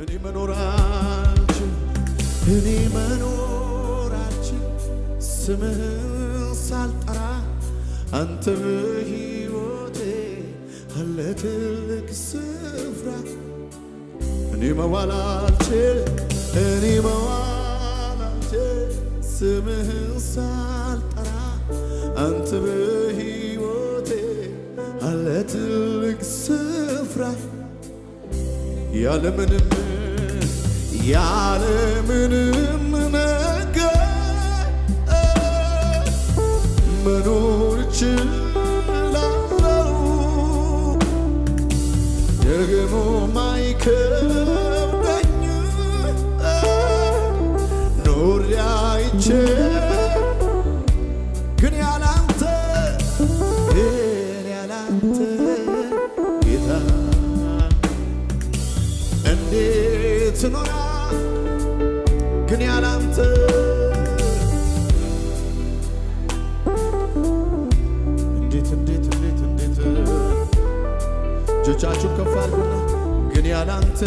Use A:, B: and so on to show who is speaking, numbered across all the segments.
A: እኔ መኖራችን ስምህን ሳልጠራ አንተ በሕይወቴ አለ ትልቅ ስፍራ እኔ መዋላችን ስምህን ሳልጠራ አንተ በሕይወቴ አለ ትልቅ ስፍራ ያለምንም ነገር መኖር እችላለሁ ደግሞ ማይከብደኝ ኖሬ አይቼ ግን ያላንተ ጌታ እንዴት ኖራ ግን ያላንተ እንዴት እጆቻችሁን ከፍ አድርጉና ግን ያላንተ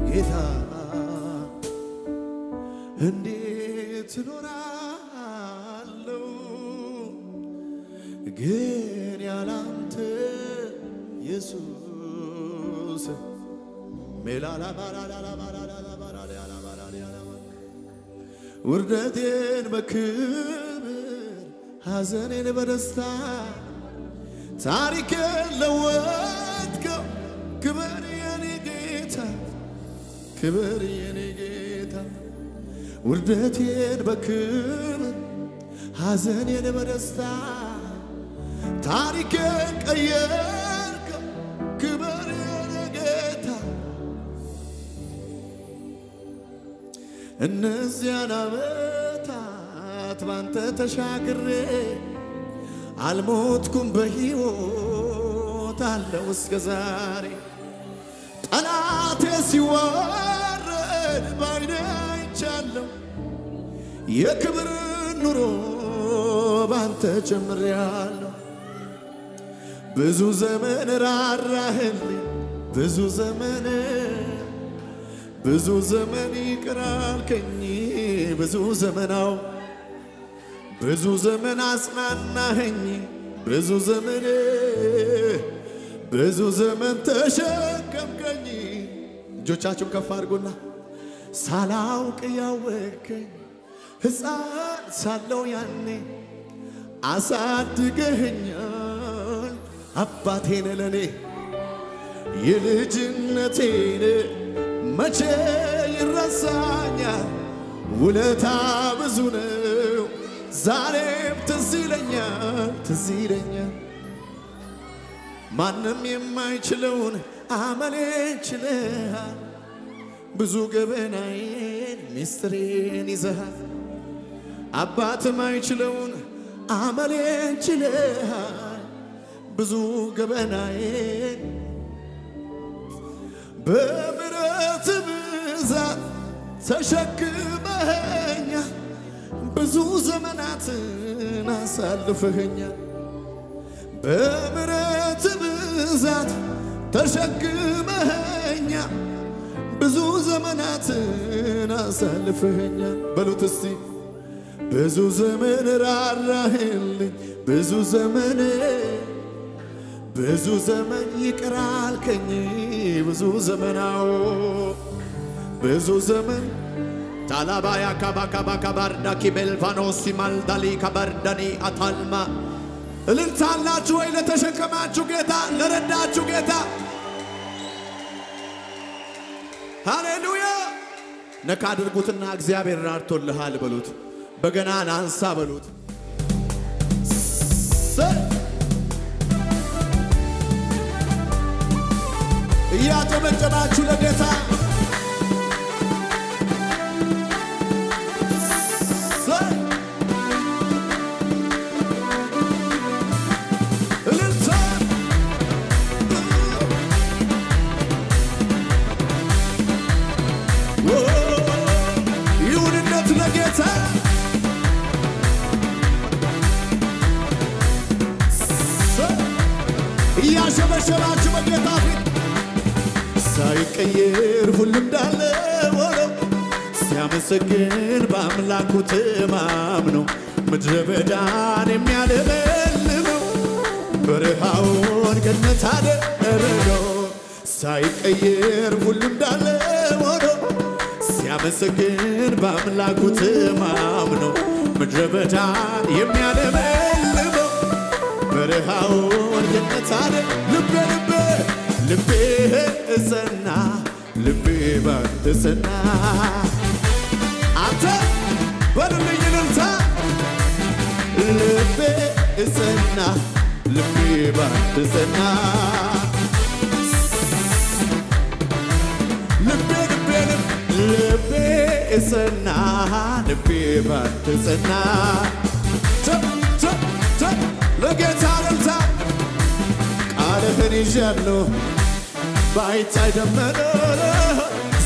A: ጌታ እንዴት ኖራለሁ ግን ያላንተ ኢየሱስ ውርደቴን በክብር ሐዘኔን በደስታ ታሪኬን ለወጥከው ክብር የኔ ጌታ ውርደቴን በክብር ሐዘኔን በደስታ ታሪኬን ቀየርከው ክብር የኔ ጌታ እነዚያን ዓመታት ባንተ ተሻግሬ አልሞትኩም በሕይወት አለው እስከ ዛሬ ጠላቴ ሲዋረድ ባይኔ አይቻለሁ የክብር ኑሮ ባንተ ጀምሬያለሁ ብዙ ዘመን ራራህልኝ ብዙ ዘመን ይቅር አልከኝ ብዙ ዘመን አጽናናኸኝ ብዙ ዘመን ተሸከምከኝ እጆቻችሁን ከፍ አድርጉና ሳላውቅ ያወቅከኝ ሕፃን ሳለሁ ያኔ አሳድገኸኛል አባቴን ለኔ የልጅነቴን መቼ ይረሳኛል ውለታ ብዙ ነው ዛሬም ትዝ ይለኛል ማንም የማይችለውን አመሌን ችለሃል ብዙ ገበናዬን ሚስጥሬን ይዘሃል አባት የማይችለውን አመሌን ችለሃል ብዙ ገበናዬን በምሕረት ብዛት ተሸክመኸኛል ብዙ ዘመናትን አሳልፈኸኛል በምሕረት ብዛት ተሸክመኸኛል ብዙ ዘመናትን አሳልፈኸኛል በሉት እስቲ ብዙ ዘመን ራራህልኝ ብዙ ዘመን ይቅር አልከኝ ብዙ ዘመን ታላባያ ካባርዳ ኪቤልፋኖስ ማልዳሊ ካባርዳኒ አታልማ እልልታላችሁ ወይ ለተሸከማችሁ ጌታ ለረዳችሁ ጌታ ሃሌሉያ ነካ አድርጉትና እግዚአብሔር ራርቶልሃል በሉት በገናን አንሳ በሉት እያጨበጨባችሁ ለጌታ ይሁንነት ለጌታ እያሸበሸባችሁ በጌታ ፊት ሳይቀየር ሁሉ እንዳለ ሆኖ ሲያመሰግን በአምላኩ ተማምኖ ምድረ በዳን የሚያለመልመው በረሃውን ገነት አደረገው ሳይቀየር ሁሉ እንዳለ ሆኖ ሲያመሰግን በአምላኩ ተማምኖ ምድረ በዳን የሚያለመልመው በረሃውን ገነት አደረገው ልቤ እዘና ልቤ ባንተ ጸና አንተ በልልኝ እልልታ ልቤ እዘና ልቤ ባንተ ጸና ልቤ እዘና ልቤ ባንተ ጸና ለጌታ እልልታ ቃልህን ይዣለሁ ባይታይ ደመና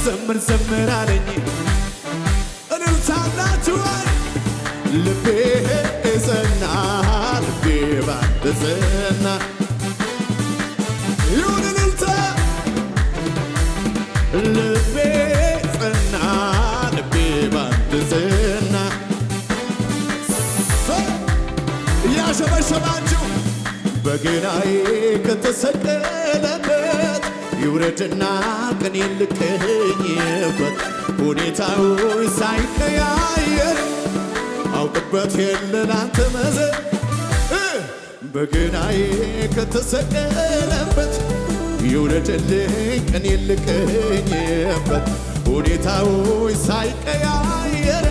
A: ዘምር ዘምር አለኝ እልልታላችሁ ልቤ እዘና ልቤ ባንተ ጸና ይሁን እልልታ ልቤ ጸና ልቤ ባንተ ጸና እያሸበሸባችሁ በገናዬ ከተሰቀለበት ይውረድና ቀኔን ልቀኝበት ሁኔታው ሳይቀያየር አውቅበት የለላንተ መዘን በገናዬ ከተሰቀለበት ይውረድልኝ ቀኔን ልቀኝበት ሁኔታው ሳይቀያየር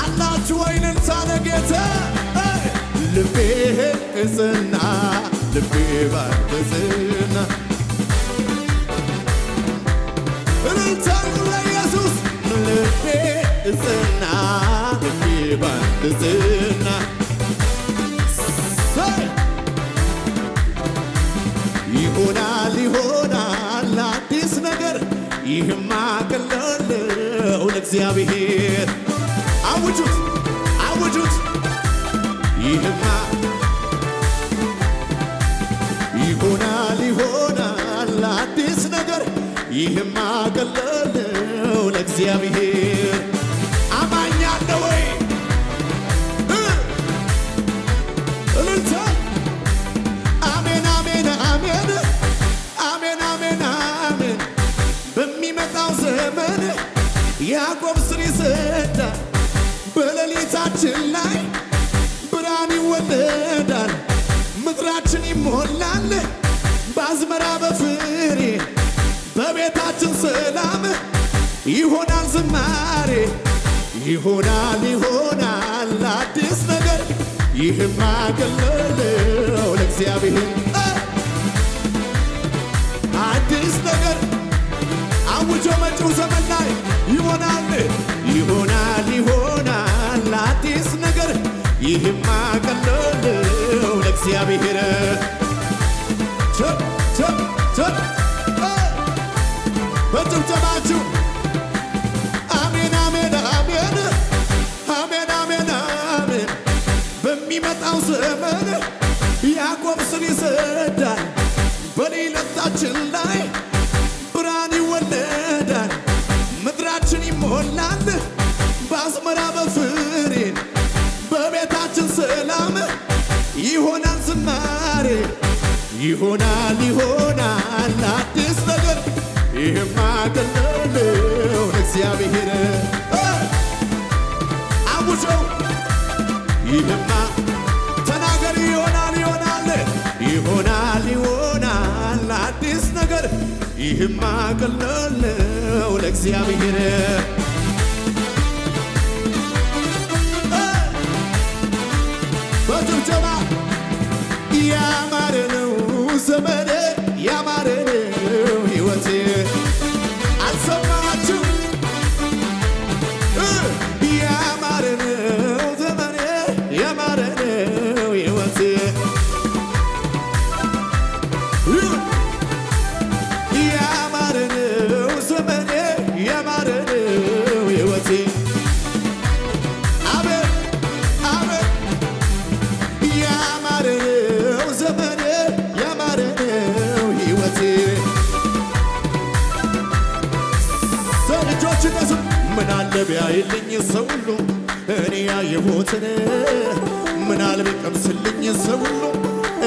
A: አላችሁ ወይ እልልታ ለጌታ ልቤ እዘና ልቤ ባንተ ጸና እልልታ ለኢየሱስ ልቤ እዘና ልቤ ባንተ ጸና ይሆናል አዲስ ነገር ይህማ ቀለለው ለእግዚአብሔር አውጁት አውጁት ይህማ ይሆናል አዲስ ነገር ይህማ ቀለለው ለእግዚአብሔር አማኛለ ወይ እልልታ አሜን አሜን አሜን አሜን አሜን አሜን በሚመጣው ዘመን ያዕቆብ ስር ይሰዳል በሌሊታችን ላይ ብርሃን ይወለዳል ምድራችን ይሞላል በአዝመራ በፍሬ በቤታችን ሰላም ይሆናል ዝማሬ ይሆናል አዲስ ነገር ይህማ ቀለለው ለእግዚአብሔር አዲስ ነገር አውጆ መጪው ዘመን ላይ ይሆናል አዲስ ነገር ይህማ ቀለለው ለእግዚአብሔር በጭብጨባችሁ አሜን አሜን አሜን አሜን አሜን አሜን በሚመጣው ዘመን ያዕቆብ ስር ይሰዳል በሌሊታችን ላይ ብርሃን ይወለዳል ምድራችን ይሞላል በአዝመራ በፍሬ በቤታችን ሰላም ይሆናል ዝማሬ ይሆናል አዲስ ነገር ይህማ ቀለለው ለእግዚአብሔር አውጀው ይህማ ተናገር ይሆናል አዲስ ነገር ይህማ ቀለለው ለእግዚአብሔር በጭብጨባ ያማረ ነው ዘመኔ ያማረ ነው ሕይወቴ አልሰማችሁ ያማረ ነው ዘመኔ ያማረ ነው ሕይወቴ ያማረ ነው ዘመኔ ያማረ ነው ቢያይልኝ ሰው ሁሉ እኔ ያየሁትን ምናል ቢቀምስልኝ ሰው ሁሉ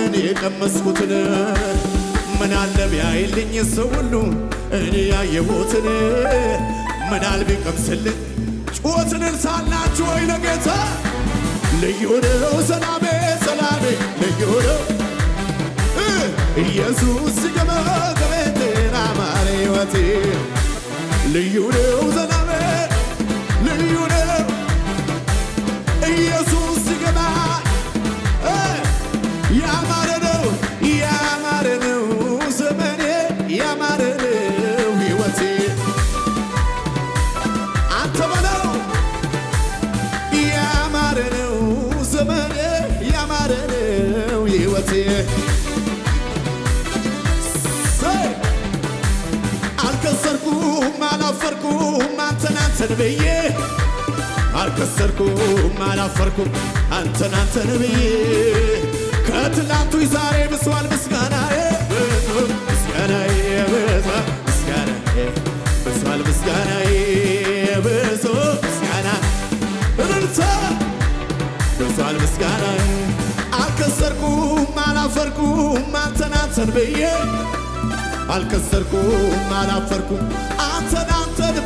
A: እኔ የቀመስኩትን ምናል ቢያይልኝ ሰው ሁሉ እኔ ያየሁትን ምናል ቢቀምስልኝ ጩኸትን ሳላችሁ ወይ ለጌታ ልዩ ነው ሰላሜ ሰላሜ ልዩ ነው ኢየሱስ ሲገባ ከቤቴ አማረ ሕይወቴ ልዩ ነው ሰላሜ ልዩ ነው ኢየሱስ ሲገባ ያማረ ነው ዘመኔ ያማረ ነው ሕይወቴ አንተ በለው ያማረ ነው ዘመኔ ያማረ ነው ሕይወቴ አልከሰርኩም አላፈርኩም አንተን ብዬ አልከሰርኩም አላፈርኩም አንተን ብዬ ከትላንቱ ዛሬ ብሷል ምስጋናዬ ምስጋናዬ ብሷል ምስጋናዬ ብዙ ምስጋና እልልታ ብሷል ምስጋናዬ አልከሰርኩም አላፈርኩም አንተን ብዬ አልከሰርኩም አላፈርኩም አንተን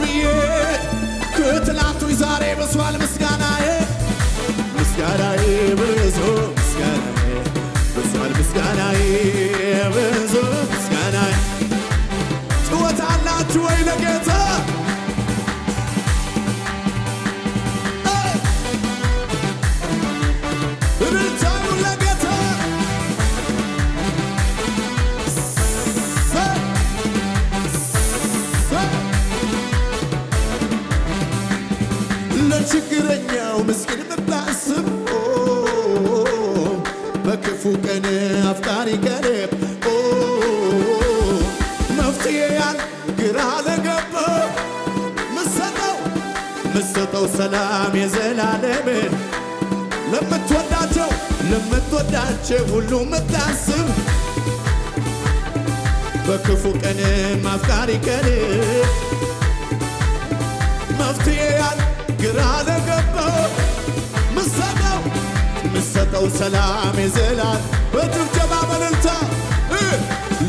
A: ብዬ ከትላንቱ ዛሬ ብሷል ምስጋናዬ ምስጋናዬ ብዙ ምስጋናዬ ብሷል ምስጋናዬ ብዙ ምስጋናዬ ጩኸት አላችሁ ወይ ለጌታ እልልታው ለጌታ ለችግረኛው ምስኪን ምታስብ በክፉ ቀን አፍቃሪ ቀን መፍትሄያን ግራ ለገባ ምሰጠው ሰላም የዘላለም ለምትወዳቸው ሁሉ ምታስብ በክፉ ቀን አፍቃሪ ቀን መፍትሄያን ግራ ለገባ ምሰጠው ሰላም የዘላለም በጭብጨባ በእልልታ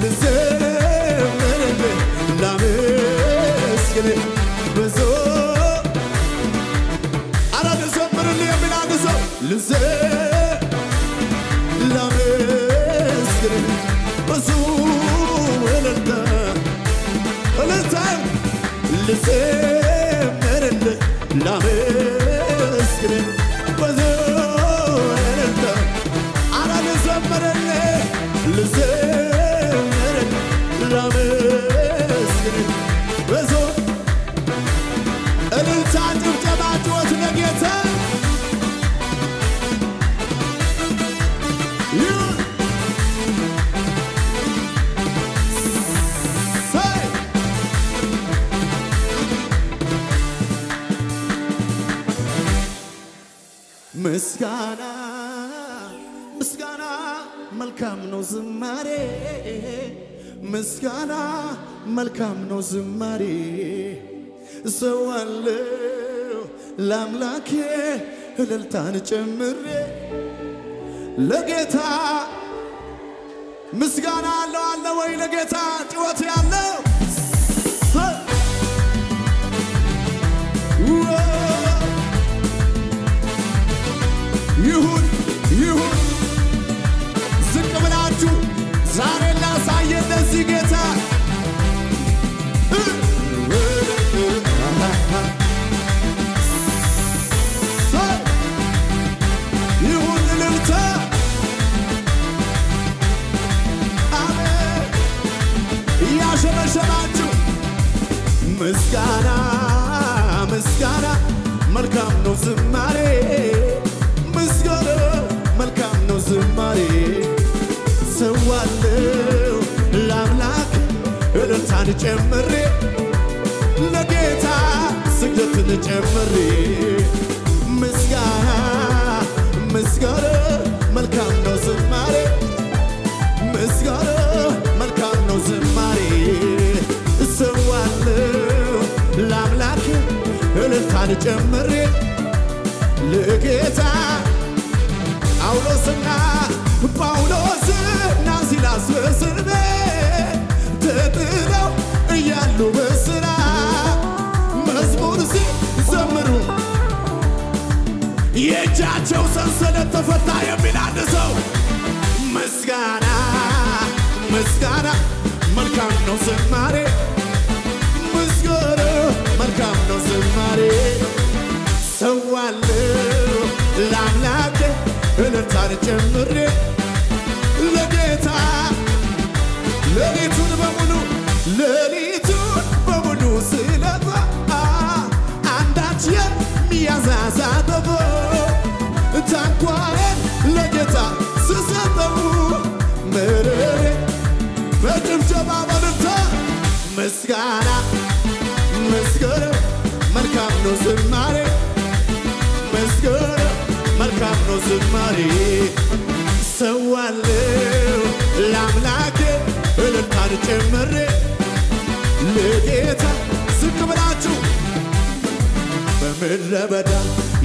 A: ልዘምርልህ ላመስግንህ ብዙ አረ ልዘምርልህ የሚል አንድ ሰው ላመስግንህ ብዙ እልልታ ልዘምርልህ ላመስግንህ ብዙ እልልታ አረ ልዘምርልህ ላመስግንህ ብዙ እልልታ ጭብጨባ ጩኸት ለጌታ ምስጋና ምስጋና መልካም ነው ዝማሬ ምስጋና መልካም ነው ዝማሬ ሰዋለው ለአምላኬ እልልታን ጨምሬ ለጌታ ምስጋና አለ ወይ ለጌታ ጩኸት ያለው ይሁን ዝቅ ብላችሁ ዛሬ ላሳየ እንደዚህ ጌታ ይሁን እልልታ አሜን እያሸበሸባችሁ ምስጋና ምስጋና መልካም ነው ዝማሬ ምስጋና መልካም ነው ዝማሬ ሰዋለው ለአምላክ እልልታን ጨምሬ ለጌታ ስግደትን ጨምሬ ምስጋና ምስጋና መልካም ነው ዝማሬ ምስጋና መልካም ነው ዝማሬ ሰዋለው ለአምላክ እልልታን እልልታን ጨምሬ ለጌታ ጳውሎስና ሲላስ በእስር ቤት ተጥለው እያሉ በስራ መዝሙር ሲዘምሩ የእጃቸው ሰንሰለት ተፈታ የሚል አንድ ሰው ምስጋና ምስጋና መልካም ነው ዝማሬ ምስጋና መልካም ነው ዝማሬ ሰዋለሁ ለአምላኬ እልልታን ጨምሬ ለጌታ ሌሊቱን በሙሉ ስለፋ አንዳች የሚያዛዛተው ታንኳዬን ለጌታ ስሰጠው ምርሬ በጭብጨባ በልልታ ምስጋና ምስጋና መልካም ነው ዝማሬ ምስጋና መልካም ነው ዝማሬ ሰዋለሁ ለአምላኬ እልልታን ጨምሬ ለጌታ ዝቅ ብላችሁ በምድረ በዳ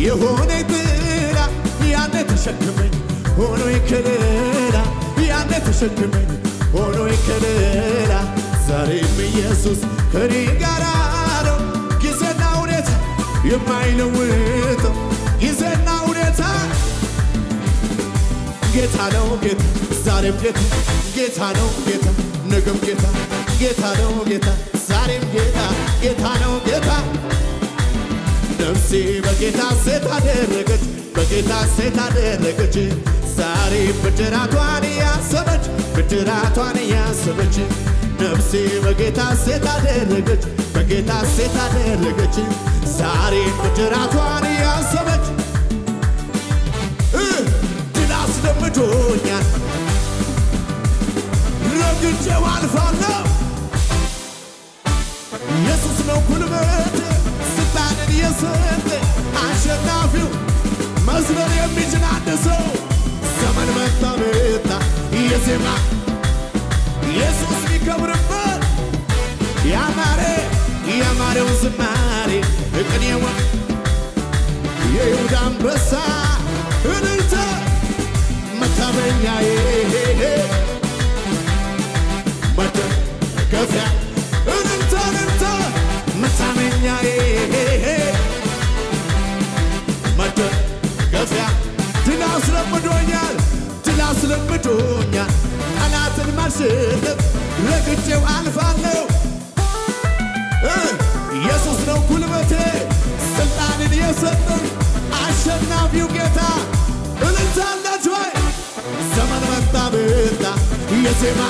A: የሆነ ጥላ ያኔ ተሸክመኝ ሆኖ ይከለላ ያኔ ተሸክመኝ ሆኖ ይከለላ ዛሬም ኢየሱስ ከኔ ጋር ነው ጊዜና ሁኔታ የማይለውጠው ጊዜና ሁኔታ ጌታ ነው ጌታ ዛሬም ጌታ ጌታ ነው ጌታ ነገም ጌታ ጌታ ነው ጌታ ዛሬም ጌታ ጌታ ነው ጌታ ነፍሴ በጌታ ሴት አደረገች በጌታ ሴት አደረገች ዛሬ ብድራቷን ያሰበች ነፍሴ በጌታ ሴት አደረገች በጌታ ሴት አደረገች ዛሬ ብድራቷን ያሰበች ድል አስለምዶኛል ረግጬው አልፋለሁ ኢየሱስ ነው ጉልበቴ ስልጣንን የሰጠ አሸናፊው መዝመር የሚችል አንድ ሰው ዘመን መጣ የዜማ ኢየሱስ የሚከብርበት ያማረው ዝማሬ እቅኔው የይሁዳ አንበሳ እልልታ መታመኛዬ መደገፊያ እልልታ መታመኛዬ መደገፊያ ድል አስለምዶኛል ጠላትን ማሸነፍ ረግጬው አልፋለሁ ኢየሱስ ነው ጉልበቴ ስልጣንን የሰጠኝ አሸናፊው ጌታ እልልታ አላችሁ ወይ ዘመን መጣ የዜማ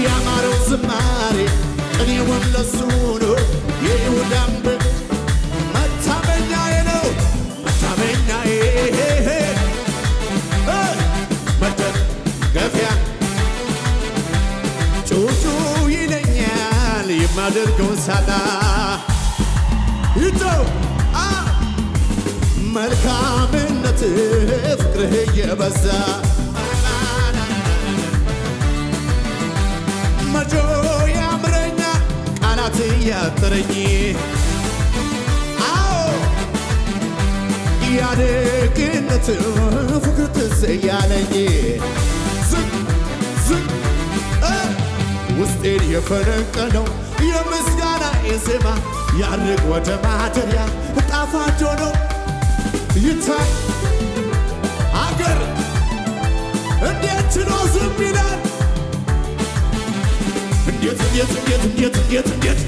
A: ያማረው ዝማሬ ቅኔውን ለሱ ነው የይሁዳ አንበሳ መታመኛዬ ነው መታመኛዬ መደገፊያ ጩጩ ይለኛል የማደርገውን ሳጣ ይተው መልካምነት ፍቅርህ የበዛ መጆ ያምረኛል ቃላት ያጠረኝ ያደግነት ፍቅር ትዝ ያለኝ ዝቅ ውስጤን የፈነቀለው የምስጋና ዜማ ያርግ ወደ ማደሪያ ጣፋጭ ሆኖ ይታይ አገር እንዴት ችሎ ዝም ይላል እንዴት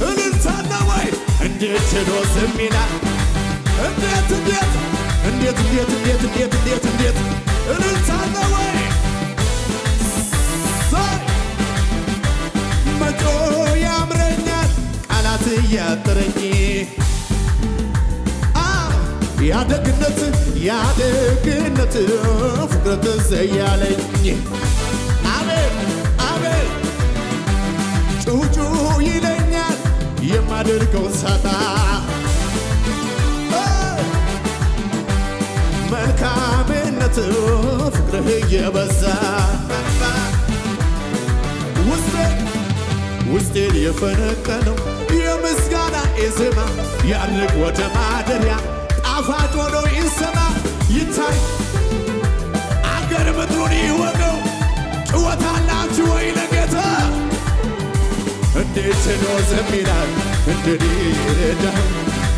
A: እልልታና ወይ እንዴት ችሎ ዝም ይላል እንዴት እልልታና ወይ መጮ ያምረኛል ቃላት ያጠረኝ ያደግነት ፍቅር ትዝ ያለኝ አቤት ጩጩ ይለኛል የማደርገውን ሳጣ መልካምነት ፍቅርህ የበዛ ውስጤን የፈነቀለው የምስጋና ዜማ ያርግ ወደ ማደሪያ ጣፋጭ ሆኖ ይሰማ ይታይ አገር ምድሩን ይወቀው ጭወት አላችሁ ወይ ለጌታ እንዴት ችሎ ዝም ይላል እንግዲህ ይረዳል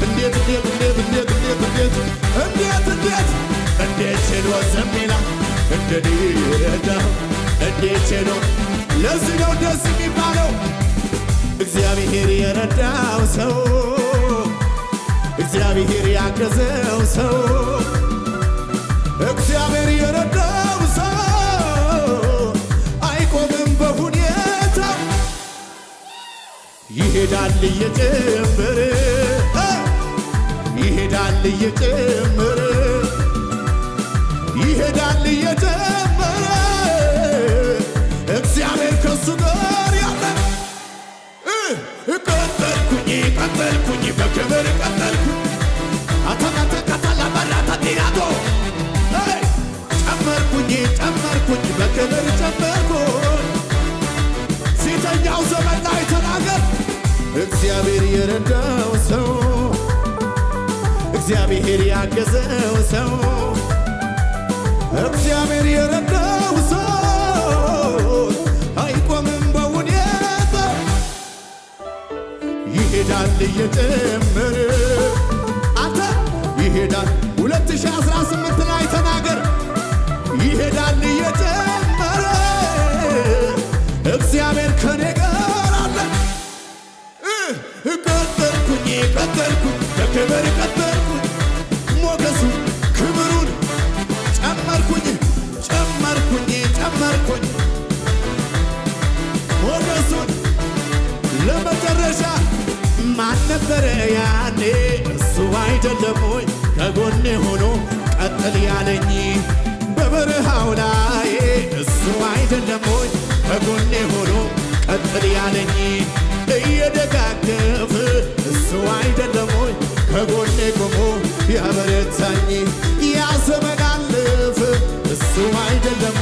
A: እንዴት ችሎ ዝም ይላል እንግዲህ ይረዳል እንዴት ችሎ ለዚህ ነው ደስ የሚባለው እግዚአብሔር የረዳው ሰው እግዚአብሔር ያገዘው ሰው እግዚአብሔር የረዳው ሰው አይቆምም በሁኔታ ይሄዳል እየጨመረ ይሄዳል እየጨመረ ይሄዳል እየጨመረ እግዚአብሔር ከሱ ጋር ያለ ቀጠልኩኝ በክብር ቀጠልኩኝ አታካታካታላ ባራታ ዲያዶ ጨመርኩኝ በክብር ጨመርኩኝ ፊተኛው ዘመን ላይ ተናገር እግዚአብሔር የረዳው ሰው እግዚአብሔር ያገዘው ሰው እግዚአብሔር የረዳው ሰው አይቆምም በሁኔታ ይሄዳል እየጨመረ አንተ ይሄዳል 2018 ላይ ተናገር ይሄዳል እየጨመረ እግዚአብሔር ከኔ ጋር አለ ቀጠልኩኝ በክብር ቀጠልኩኝ ሞገሱ ክብሩን ጨመርኩኝ ሞገሱን ለመጨረሻ ማን ነበረ ያኔ እሱ አይደለም ወይ ከጎኔ ሆኖ ቀጥል ያለኝ በበረሃው ላይ እሱ አይደለም ወይ ከጎኔ ሆኖ ቀጥል ያለኝ እየደጋገፈ እሱ አይደለም ወይ ከጎኔ ቆሞ ያበረታኝ ያ ዘመን አለፈ እሱ አይደለም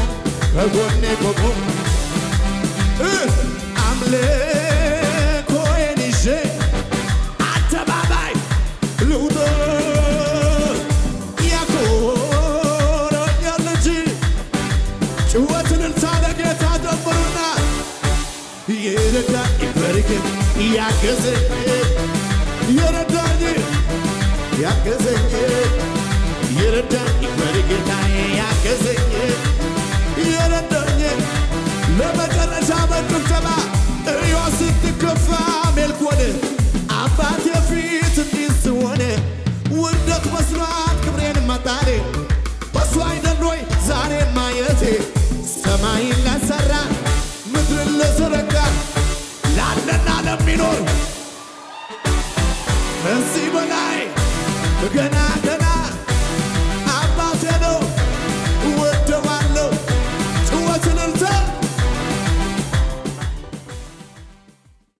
A: ከጎኔ ቆሞ አምልኮዬን ይዤ አደባባይ ልውጣ ያኮራኛል እንጂ ጭወትን ለጌታ ደምሩና የረዳኝ በረከት ያገዘኝ የረዳኝ በረከት ያገዘኝ